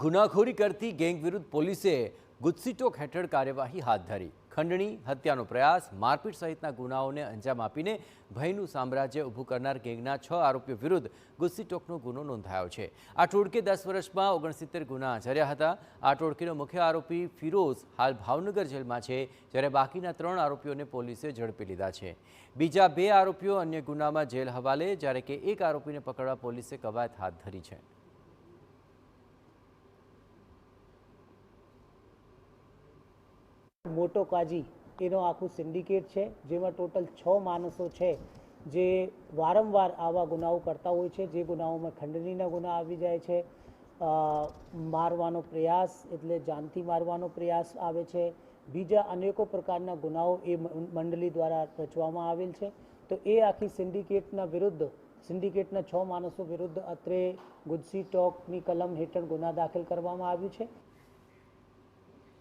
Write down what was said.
ગુનાખોરી કરતી ગેંગ વિરુદ્ધ પોલીસે ગુજસીટોક હેઠળ કાર્યવાહી હાથ ધરી। ખંડણી, હત્યાનો પ્રયાસ, મારપીટ સહિતના ગુનાઓને અંજામ આપીને ભયનું સામ્રાજ્ય ઊભું કરનાર ગેંગના 6 આરોપીઓ વિરુદ્ધ ગુજસીટોકનો ગુનો નોંધાયો છે। આ ટોળકે 10 વર્ષમાં 69 ગુના આચર્યા હતા। આ ટોળકીનો મુખ્ય આરોપી ફિરોઝ હાલ ભાવનગર જેલમાં છે, જ્યારે બાકીના 3 આરોપીઓને પોલીસે ઝડપી લીધા છે। બીજા 2 આરોપીઓ અન્ય ગુનામાં જેલ હવાલે, જ્યારે કે 1 આરોપીને પકડવા પોલીસે કવાયત હાથ ધરી છે। મોટો કાજી એનો આખું સિન્ડિકેટ છે, જેમાં ટોટલ 6 માણસો છે જે વારંવાર આવા ગુનાઓ કરતા હોય છે। જે ગુનાઓમાં ખંડણીના ગુના આવી જાય છે, મારવાનો પ્રયાસ એટલે જાનથી મારવાનો પ્રયાસ આવે છે, બીજા અનેકો પ્રકારના ગુનાઓ એ મંડળી દ્વારા રચવામાં આવેલ છે। તો એ આખી સિન્ડિકેટના 6 માણસો વિરુદ્ધ અત્રે ગુજસીટોકની કલમ હેઠળ ગુના દાખલ કરવામાં આવ્યું છે।